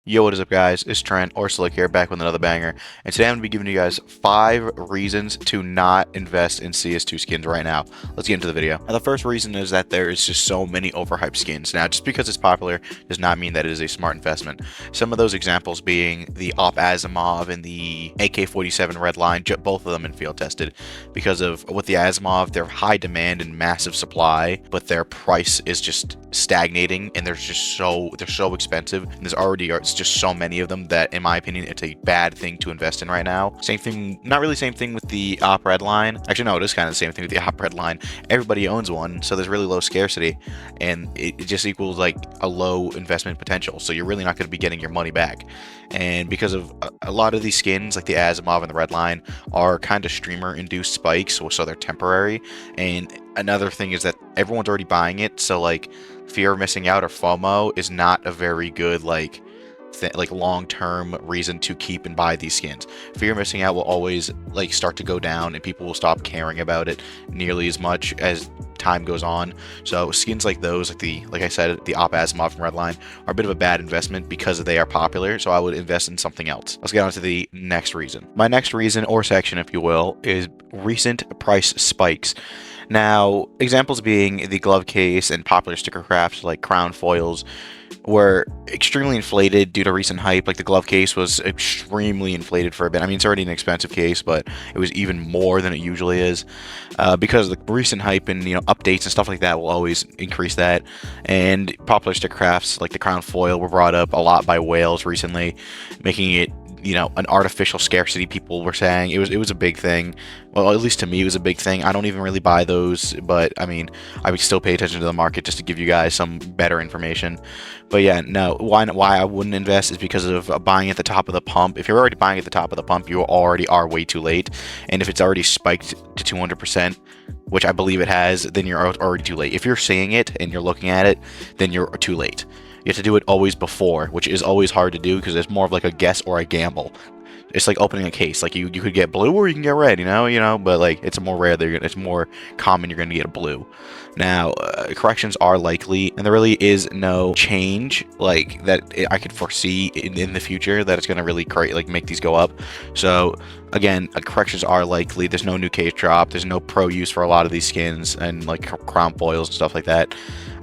Yo, what is up, guys? It's Trent or Slick here, back with another banger. And today I'm going to be giving you guys 5 reasons to not invest in CS2 skins right now. Let's get into the video. Now, the first reason is that there is just so many overhyped skins. Now, just because it's popular does not mean that it is a smart investment. Some of those examples being the Op Asimov and the AK-47 Redline, both of them in field tested. Because of with the Asimov, they're high demand and massive supply, but their price is just stagnating, and they're so expensive. And there's already just so many of them that, in my opinion, it's a bad thing to invest in right now. Same thing, not really same thing with the Op Redline. Actually, no, it is kind of the same thing with the Op Redline. Everybody owns one, so there's really low scarcity, and it just equals like a low investment potential. So you're really not going to be getting your money back. And because of a lot of these skins, like the Asimov and the Redline, are kind of streamer-induced spikes, so they're temporary. And another thing is that everyone's already buying it, so like fear of missing out or FOMO is not a very good like long-term reason to keep and buy these skins. Fear of missing out will always like start to go down, and people will stop caring about it nearly as much as time goes on. So skins like those, like I said, the Op Asimov from Redline, are a bit of a bad investment because they are popular. So I would invest in something else. Let's get on to the next reason. My next reason, or section, if you will, is recent price spikes. Now, examples being the glove case and popular sticker crafts like crown foils were extremely inflated due to recent hype. Like the glove case was extremely inflated for a bit. I mean, it's already an expensive case, but it was even more than it usually is because the recent hype and updates and stuff like that will always increase that. And popular sticker crafts like the crown foil were brought up a lot by whales recently, making it an artificial scarcity. People were saying it was a big thing. Well, at least to me, it was a big thing. I don't even really buy those, but I mean, I would still pay attention to the market just to give you guys some better information. But yeah, no, why I wouldn't invest is because of buying at the top of the pump. If you're already buying at the top of the pump, you already are way too late. And if it's already spiked to 200%, which I believe it has, then you're already too late. If you're seeing it and you're looking at it, then you're too late. You have to do it always before, which is always hard to do because it's more of like a guess or a gamble. It's like opening a case. Like you could get blue or you can get red, but like it's more rare that it's more common you're going to get a blue. Now, corrections are likely, and there really is no change like that I could foresee in the future that it's going to really make these go up. So again, corrections are likely. There's no new case drop. There's no pro use for a lot of these skins and like crown foils and stuff like that.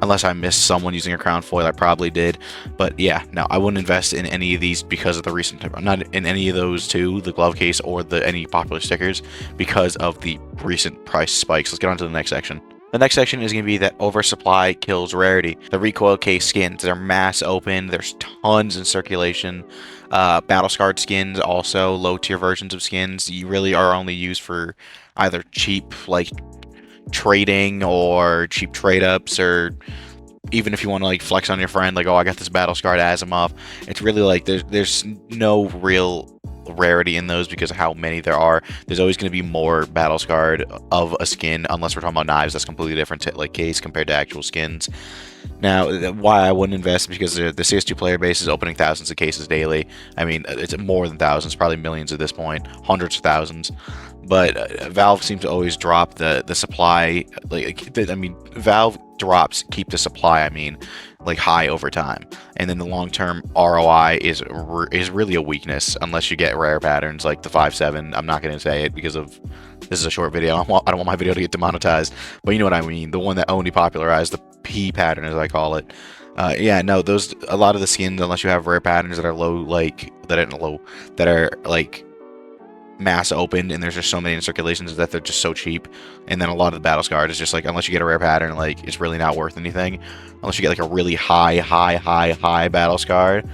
Unless I missed someone using a crown foil, I probably did. But yeah, no, I wouldn't invest in any of these because of the recent, not in any of those two, the glove case or any popular stickers, because of the recent price spikes. Let's get on to the next section. The next section is going to be that oversupply kills rarity. The recoil case skins, they're mass open. There's tons in circulation. Battle scarred skins, also low tier versions of skins, you really are only used for either cheap like trading or cheap trade ups, or even if you want to like flex on your friend, like, oh, I got this battle scarred Asimov. It's really like there's no real rarity in those because of how many there are. There's always going to be more battle scarred of a skin, unless we're talking about knives. That's completely different like case compared to actual skins. Now, why I wouldn't invest is because the CS2 player base is opening thousands of cases daily. I mean, it's more than thousands, probably millions at this point, hundreds of thousands. But Valve seems to always drop the supply. Valve drops keep the supply. Like high over time, and then the long-term ROI is really a weakness unless you get rare patterns like the 5.7. I'm not going to say it because of this is a short video. I don't want my video to get demonetized, but you know what I mean. The one that only popularized the P pattern, as I call it. Yeah, no, a lot of the skins, unless you have rare patterns that are that are like mass opened, and there's just so many in circulations that they're just so cheap. And then a lot of the battle scarred is just like, unless you get a rare pattern, like it's really not worth anything. Unless you get like a really high battle scarred,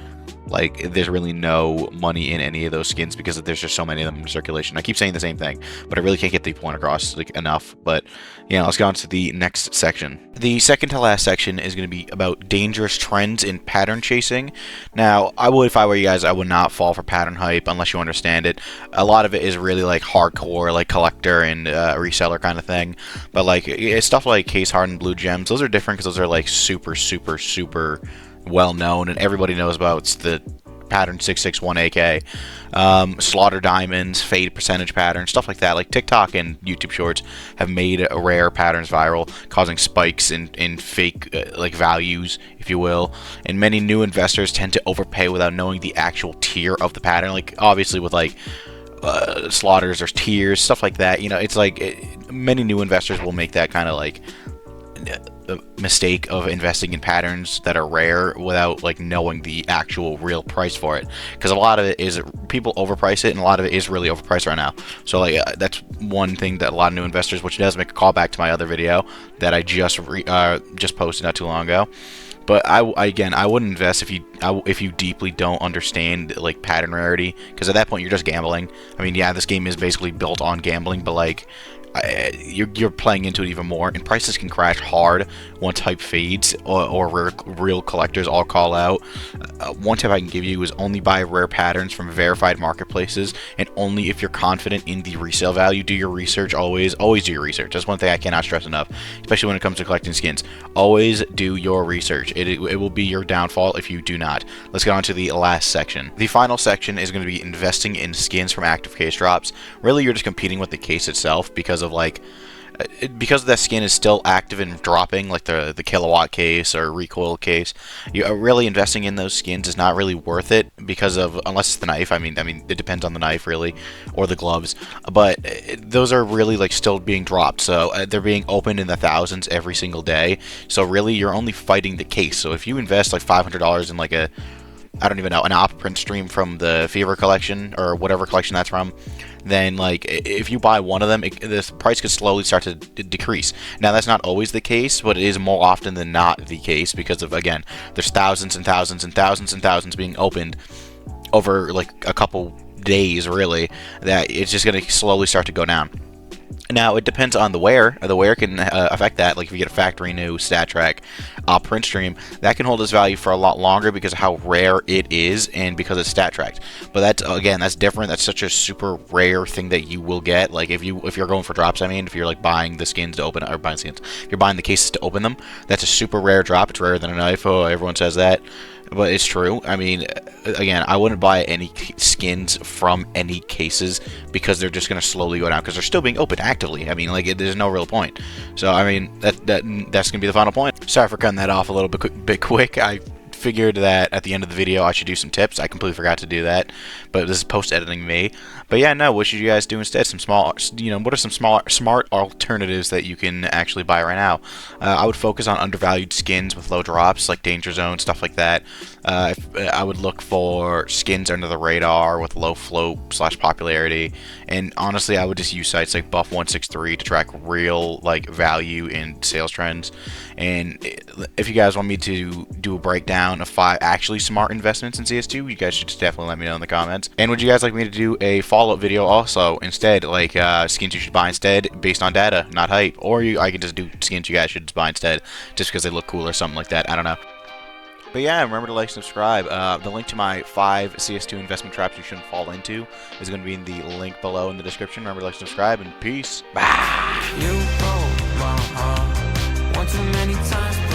like there's really no money in any of those skins because there's just so many of them in circulation. I keep saying the same thing, but I really can't get the point across like enough. But yeah, let's go on to the next section. The second to last section is going to be about dangerous trends in pattern chasing. Now, if I were you guys, I would not fall for pattern hype unless you understand it. A lot of it is really like hardcore, like collector and reseller kind of thing. But like it's stuff like case hardened blue gems, those are different because those are like super well known and everybody knows about. It's the pattern 661AK, slaughter diamonds, fade percentage patterns, stuff like that. Like TikTok and YouTube Shorts have made rare patterns viral, causing spikes in fake like values, if you will. And many new investors tend to overpay without knowing the actual tier of the pattern. Like obviously with like slaughters, there's tiers, stuff like that. You know, it's like many new investors will make that kind of like mistake of investing in patterns that are rare without like knowing the actual real price for it, because a lot of it is people overprice it, and a lot of it is really overpriced right now. So like that's one thing that a lot of new investors, which does make a callback to my other video that I just posted not too long ago. But I wouldn't invest if you deeply don't understand like pattern rarity, because at that point you're just gambling. I mean, yeah, this game is basically built on gambling, but like you're playing into it even more, and prices can crash hard once hype fades or real collectors all call out. One tip I can give you is only buy rare patterns from verified marketplaces, and only if you're confident in the resale value. Do your research. Always do your research. That's one thing I cannot stress enough, especially when it comes to collecting skins. Always do your research. It will be your downfall if you do not. Let's get on to the last section. The final section is going to be investing in skins from active case drops. Really, you're just competing with the case itself, because of like because that skin is still active and dropping, like the kilowatt case or recoil case. You are really investing in those skins is not really worth it, because of, unless it's the knife. I mean it depends on the knife really, or the gloves, but those are really like still being dropped, so they're being opened in the thousands every single day. So really you're only fighting the case. So if you invest like $500 in like a, I don't even know, an op print stream from the Fever collection or whatever collection that's from, then like if you buy one of them, the price could slowly start to decrease. Now that's not always the case, but it is more often than not the case, because of, again, there's thousands and thousands and thousands and thousands being opened over like a couple days, really, that it's just going to slowly start to go down. Now, it depends on the wear. The wear can affect that. Like, if you get a factory new stat track print stream, that can hold its value for a lot longer because of how rare it is and because it's stat tracked. But that's, again, that's different. That's such a super rare thing that you will get. Like, if you're going for drops, I mean, if you're like buying the skins to open, or buying skins, if you're buying the cases to open them, that's a super rare drop. It's rarer than a knife. Oh, everyone says that, but it's true. I mean, again, I wouldn't buy any skins from any cases, because they're just going to slowly go down, because they're still being opened actively. I mean, like, there's no real point. So, I mean, that's going to be the final point. Sorry for cutting that off a little bit quick. I figured that at the end of the video I should do some tips. I completely forgot to do that, but this is post-editing me. But yeah, no, what should you guys do instead? Some small, what are some smart alternatives that you can actually buy right now? I would focus on undervalued skins with low drops, like Danger Zone, stuff like that. I would look for skins under the radar with low float / popularity, and honestly, I would just use sites like Buff163 to track real like value in sales trends. And if you guys want me to do a breakdown of 5 actually smart investments in CS2, you guys should just definitely let me know in the comments. And would you guys like me to do a follow-up video also instead, like skins you should buy instead based on data, not hype? Or I can just do skins you guys should buy instead just because they look cool or something like that. I don't know. But yeah, remember to like and subscribe. The link to my 5 CS2 investment traps you shouldn't fall into is going to be in the link below in the description. Remember to like and subscribe, and peace. Bye. You broke my heart one too many times.